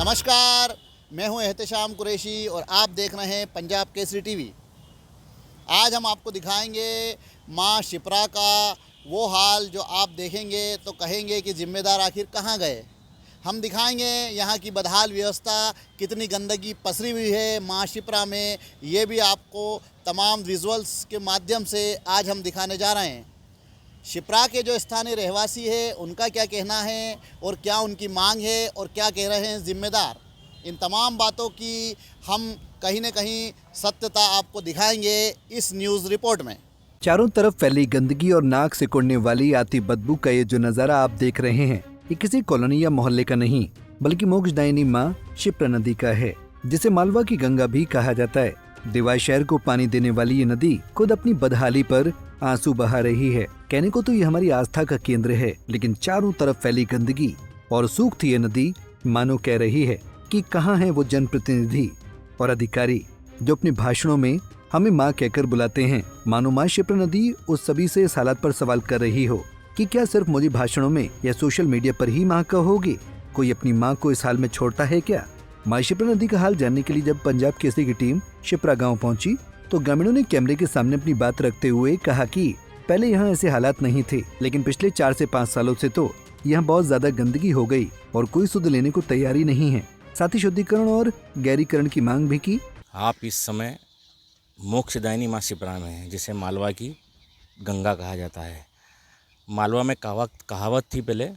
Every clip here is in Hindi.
नमस्कार, मैं हूं एहतेशाम कुरैशी और आप देख रहे हैं पंजाब केसरी टीवी। आज हम आपको दिखाएंगे मां शिप्रा का वो हाल जो आप देखेंगे तो कहेंगे कि ज़िम्मेदार आखिर कहां गए। हम दिखाएंगे यहां की बदहाल व्यवस्था, कितनी गंदगी पसरी हुई है मां शिप्रा में, ये भी आपको तमाम विजुअल्स के माध्यम से आज हम दिखाने जा रहे हैं। शिप्रा के जो स्थानीय रहवासी है उनका क्या कहना है और क्या उनकी मांग है और क्या कह रहे हैं ज़िम्मेदार, इन तमाम बातों की हम कहीं न कहीं सत्यता आपको दिखाएंगे इस न्यूज़ रिपोर्ट में। चारों तरफ फैली गंदगी और नाक सिकुड़ने वाली आती बदबू का ये जो नजारा आप देख रहे हैं, ये किसी कॉलोनी या मोहल्ले का नहीं बल्कि मोक्षदायिनी माँ शिप्रा नदी का है, जिसे मालवा की गंगा भी कहा जाता है। देवास शहर को पानी देने वाली ये नदी खुद अपनी बदहाली पर आंसू बहा रही है। कहने को तो ये हमारी आस्था का केंद्र है, लेकिन चारों तरफ फैली गंदगी और सूखती ये नदी मानो कह रही है कि कहाँ है वो जनप्रतिनिधि और अधिकारी जो अपने भाषणों में हमें माँ कहकर बुलाते हैं। मानो माँ शिप्रा नदी उस सभी से इस हालत पर सवाल कर रही हो कि क्या सिर्फ मोदी भाषणों में या सोशल मीडिया पर ही माँ कहोगे? कोई अपनी माँ को इस हाल में छोड़ता है क्या? माँ शिप्रा नदी का हाल जानने के लिए जब पंजाब केसरी की टीम शिप्रा गांव पहुंची तो ग्रामीणों ने कैमरे के सामने अपनी बात रखते हुए कहा कि पहले यहाँ ऐसे हालात नहीं थे, लेकिन पिछले 4 से 5 सालों से तो यहाँ बहुत ज्यादा गंदगी हो गई और कोई सुध लेने को तैयारी नहीं है। साथ ही शुद्धिकरण और गहरीकरण की मांग भी की। आप इस समय मोक्षदायिनी माँ शिप्रा में हैं, जिसे मालवा की गंगा कहा जाता है। मालवा में कहावत थी पहले,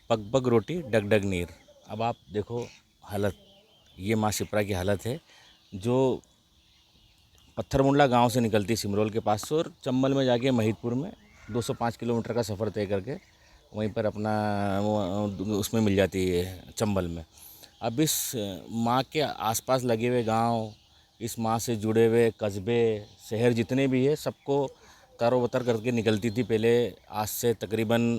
पग पग रोटी डग डग नीर। अब आप देखो हालत, ये माँ शिप्रा की हालत है जो पत्थरमुंडला गांव से निकलती सिमरोल के पास से और चंबल में जाके महिदपुर में 205 किलोमीटर का सफ़र तय करके वहीं पर अपना उसमें मिल जाती है चंबल में। अब इस माँ के आसपास लगे हुए गांव, इस माँ से जुड़े हुए कस्बे शहर जितने भी है, सबको तारोबतर करके निकलती थी पहले। आज से तकरीबन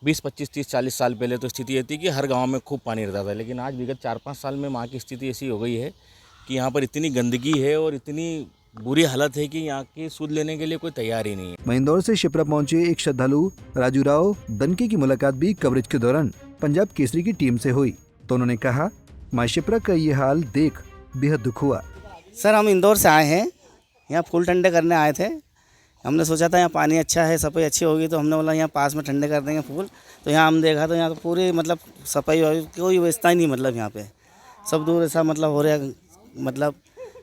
20, 25, 30, 40 साल पहले तो स्थिति ये थी कि हर गांव में खूब पानी रहता था, लेकिन आज विगत 4-5 साल में माँ की स्थिति ऐसी हो गई है कि यहाँ पर इतनी गंदगी है और इतनी बुरी हालत है कि यहाँ की सूद लेने के लिए कोई तैयार ही नहीं है। वहीं इंदौर से शिप्रा पहुंचे एक श्रद्धालु राजू राव दनके की मुलाकात भी कवरेज के दौरान पंजाब केसरी की टीम से हुई, तो उन्होंने कहा माँ शिप्रा का ये हाल देख बेहद दुख हुआ। सर, हम इंदौर से आए हैं, यहाँ फूल ठंडे करने आए थे। हमने सोचा था यहाँ पानी अच्छा है, सफाई अच्छी होगी, तो हमने बोला यहाँ पास में ठंडे कर देंगे फूल। तो यहाँ हम देखा तो यहाँ तो पूरी मतलब सफाई कोई व्यवस्था ही नहीं, मतलब यहाँ पे सब दूर ऐसा मतलब हो रहा है, मतलब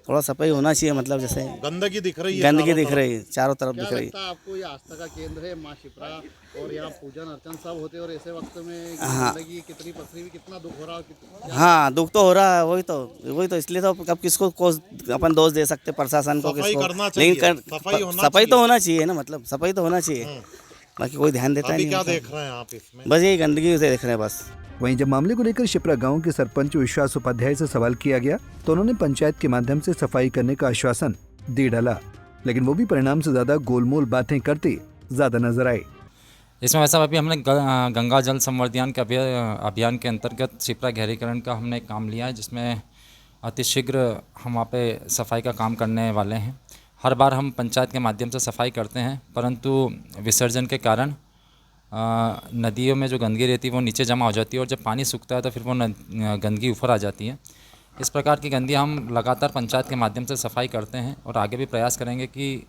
थोड़ा सफाई होना चाहिए, मतलब जैसे गंदगी दिख रही है, गंदगी दिख रही है, चारों तरफ दिख रही है। क्या लगता है आपको ये आस्था का केंद्र है माँ शिप्रा और यहाँ पूजन अर्चन सब होते और ऐसे वक्त में हाँ। गंदगी कितनी पसरी हुई, कितना दुख हो रहा है? हाँ, दुख तो हो रहा है, वही तो इसलिए तो अब किसको अपन दोष दे सकते प्रशासन को, किसको, लेकिन सफाई तो होना चाहिए ना, मतलब सफाई तो होना चाहिए, बाकी कोई ध्यान देता नहीं। क्या देख रहे हैं आप इसमें? बस यही गंदगी से देख रहे हैं बस। वहीं जब मामले को लेकर शिप्रा गांव के सरपंच विश्वास उपाध्याय से सवाल किया गया तो उन्होंने पंचायत के माध्यम से सफाई करने का आश्वासन दे डाला, लेकिन वो भी परिणाम से ज्यादा गोलमोल बातें करते ज्यादा नजर आए। इसमें वैसा अभी हमने गंगा जल संवर्धन के अभियान के अंतर्गत शिप्रा गहरीकरण का हमने काम लिया है, जिसमें अतिशीघ्र हम वहाँ पे सफाई का काम करने वाले हैं। हर बार हम पंचायत के माध्यम से सफाई करते हैं, परंतु विसर्जन के कारण नदियों में जो गंदगी रहती है वो नीचे जमा हो जाती है और जब पानी सूखता है तो फिर वो गंदगी ऊपर आ जाती है। इस प्रकार की गंदगी हम लगातार पंचायत के माध्यम से सफाई करते हैं और आगे भी प्रयास करेंगे कि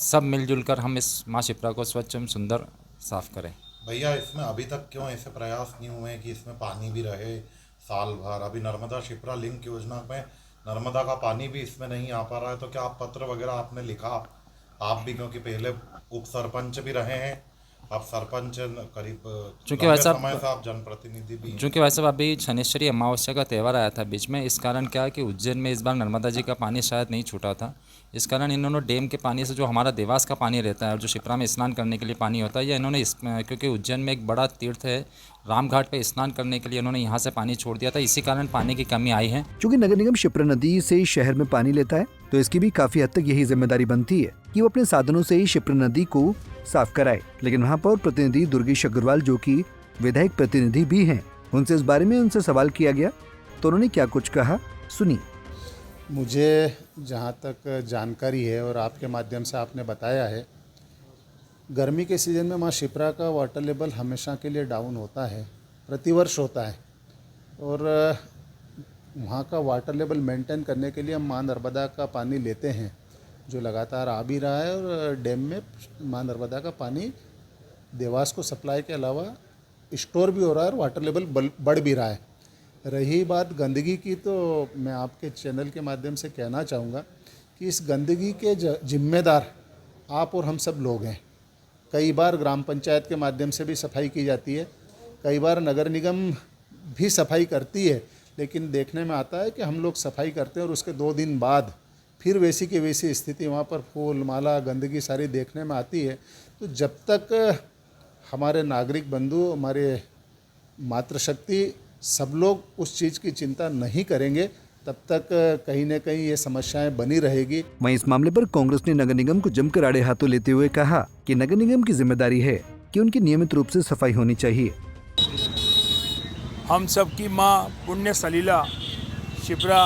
सब मिलजुल कर हम इस माँ शिप्रा को स्वच्छ एवं सुंदर साफ करें। भैया, इसमें अभी तक क्यों ऐसे प्रयास नहीं हुए कि इसमें पानी भी रहे साल भर? अभी नर्मदा शिप्रा लिंक योजना में नर्मदा का पानी भी इसमें नहीं आ पा रहा है, तो क्या आप पत्र वगैरह आपने लिखा? आप भी, क्योंकि पहले उप सरपंच भी रहे हैं, आप सरपंच करीब चूँकि वैसा समय से आप जनप्रतिनिधि भी। चूँकि वैसे अभी शनिश्चरी अमावस्या का त्यौहार आया था बीच में, इस कारण क्या है कि उज्जैन में इस बार नर्मदा जी का पानी शायद नहीं छूटा था, इस कारण इन्होंने डैम के पानी से जो हमारा देवास का पानी रहता है और जो शिप्रा में स्नान करने के लिए पानी होता है, या इन्होंने क्योंकि उज्जैन में एक बड़ा तीर्थ है रामघाट पे स्नान करने के लिए इन्होंने यहाँ से पानी छोड़ दिया था, इसी कारण पानी की कमी आई है। चूँकि नगर निगम शिप्रा नदी से शहर में पानी लेता है तो इसकी भी काफी हद तक यही जिम्मेदारी बनती है कि वो अपने साधनों से ही शिप्रा नदी को साफ कराए, लेकिन वहाँ पर प्रतिनिधि दुर्गेश अग्रवाल जो कि विधायक प्रतिनिधि भी हैं, उनसे इस बारे में उनसे सवाल किया गया तो उन्होंने क्या कुछ कहा, सुनिए। मुझे जहाँ तक जानकारी है और आपके माध्यम से आपने बताया है, गर्मी के सीज़न में माँ शिप्रा का वाटर लेवल हमेशा के लिए डाउन होता है, प्रतिवर्ष होता है। और वहाँ का वाटर लेवल मेंटेन करने के लिए हम माँ नर्मदा का पानी लेते हैं, जो लगातार आ भी रहा है, और डैम में माँ नर्मदा का पानी देवास को सप्लाई के अलावा स्टोर भी हो रहा है और वाटर लेवल बढ़ भी रहा है। रही बात गंदगी की, तो मैं आपके चैनल के माध्यम से कहना चाहूँगा कि इस गंदगी के जिम्मेदार आप और हम सब लोग हैं। कई बार ग्राम पंचायत के माध्यम से भी सफाई की जाती है, कई बार नगर निगम भी सफाई करती है, लेकिन देखने में आता है कि हम लोग सफाई करते हैं और उसके 2 दिन बाद फिर वैसी की वैसी स्थिति, वहाँ पर फूल माला गंदगी सारी देखने में आती है। तो जब तक हमारे नागरिक बंधु, हमारे मातृशक्ति सब लोग उस चीज़ की चिंता नहीं करेंगे, तब तक कहीं न कहीं ये समस्याएं बनी रहेगी। वहीं इस मामले पर कांग्रेस ने नगर निगम को जमकर आड़े हाथों लेते हुए कहा कि नगर निगम की जिम्मेदारी है कि उनकी नियमित रूप से सफाई होनी चाहिए। हम सब की माँ पुण्य सलीला शिप्रा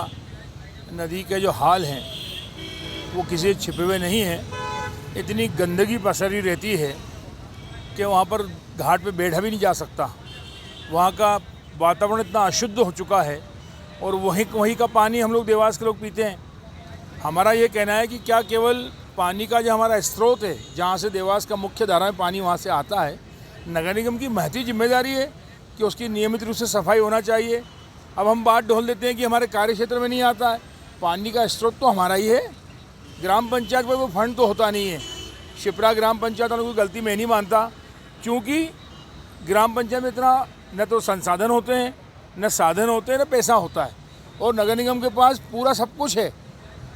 नदी के जो हाल हैं वो किसी छिपे हुए नहीं हैं। इतनी गंदगी पसरी रहती है कि वहाँ पर घाट पे बैठा भी नहीं जा सकता। वहाँ का वातावरण इतना अशुद्ध हो चुका है और वहीं का पानी हम लोग देवास के लोग पीते हैं। हमारा ये कहना है कि क्या केवल पानी का जो हमारा स्रोत है, जहाँ से देवास का मुख्य धारा में पानी वहाँ से आता है, नगर निगम की महती जिम्मेदारी है कि उसकी नियमित रूप से सफाई होना चाहिए। अब हम बात ढोल देते हैं कि हमारे कार्य क्षेत्र में नहीं आता है, पानी का स्रोत तो हमारा ही है। ग्राम पंचायत पर वो फंड तो होता नहीं है। शिप्रा ग्राम पंचायत वालों की गलती मैं नहीं मानता, क्योंकि ग्राम पंचायत में इतना न तो संसाधन होते हैं, न साधन होते हैं, न पैसा होता है। और नगर निगम के पास पूरा सब कुछ है,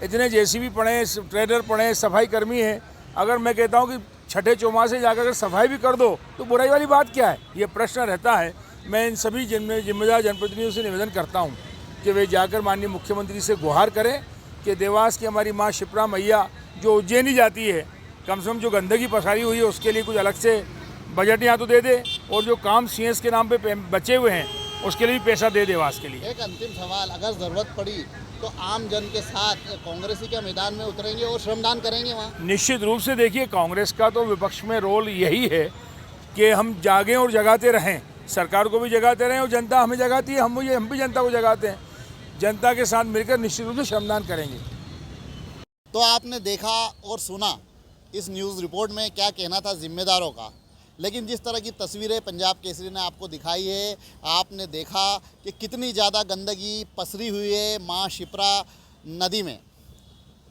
इतने जेसीबी पड़े, ट्रेडर पड़े, सफाई कर्मी हैं। अगर मैं कहता हूँ कि छठे चौमासे जाकर अगर सफाई भी कर दो तो बुराई वाली बात क्या है, ये प्रश्न रहता है। मैं इन सभी जिम्मेदार जनप्रतिनिधियों से निवेदन करता हूँ कि वे जाकर माननीय मुख्यमंत्री से गुहार करें कि देवास की हमारी माँ शिप्रा मैया जो उज्जैनी जाती है, कम से कम जो गंदगी पसारी हुई है उसके लिए कुछ अलग से बजट यहाँ तो दे दे, और जो काम सीएस के नाम पे बचे हुए हैं उसके लिए भी पैसा दे देवास के लिए। एक अंतिम सवाल, अगर ज़रूरत पड़ी तो आम जन के साथ कांग्रेसी के मैदान में उतरेंगे और श्रमदान करेंगे वहाँ? निश्चित रूप से। देखिए, कांग्रेस का तो विपक्ष में रोल यही है कि हम जागें और जगाते रहें, सरकार को भी जगाते रहें और जनता हमें जगाती है, हम भी जनता को जगाते हैं। जनता के साथ मिलकर निश्चित रूप से श्रमदान करेंगे। तो आपने देखा और सुना इस न्यूज़ रिपोर्ट में क्या कहना था जिम्मेदारों का, लेकिन जिस तरह की तस्वीरें पंजाब केसरी ने आपको दिखाई है, आपने देखा कि कितनी ज़्यादा गंदगी पसरी हुई है माँ शिप्रा नदी में।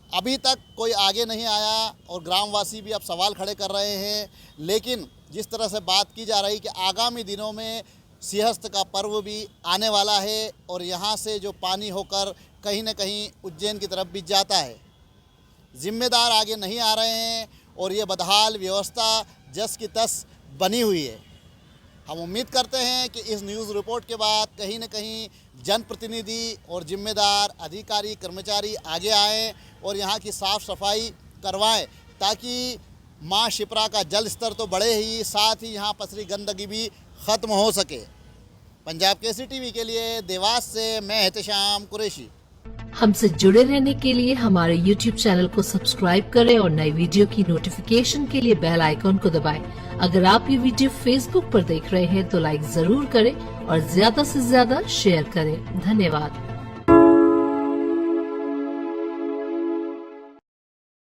अभी तक कोई आगे नहीं आया और ग्रामवासी भी अब सवाल खड़े कर रहे हैं। लेकिन जिस तरह से बात की जा रही कि आगामी दिनों में सिंहस्थ का पर्व भी आने वाला है और यहाँ से जो पानी होकर कहीं न कहीं उज्जैन की तरफ भी जाता है, जिम्मेदार आगे नहीं आ रहे हैं और ये बदहाल व्यवस्था जस की तस बनी हुई है। हम उम्मीद करते हैं कि इस न्यूज़ रिपोर्ट के बाद कहीं न कहीं जनप्रतिनिधि और जिम्मेदार अधिकारी कर्मचारी आगे आएँ और यहाँ की साफ़ सफाई करवाएं, ताकि माँ शिप्रा का जल स्तर तो बढ़े ही, साथ ही यहाँ पसरी गंदगी भी ख़त्म हो सके। पंजाब केसरी टीवी के लिए देवास से मैं एहतेशाम कुरैशी। हमसे जुड़े रहने के लिए हमारे YouTube चैनल को सब्सक्राइब करें और नई वीडियो की नोटिफिकेशन के लिए बेल आइकॉन को दबाएं। अगर आप ये वीडियो Facebook पर देख रहे हैं तो लाइक जरूर करें और ज्यादा से ज्यादा शेयर करें। धन्यवाद।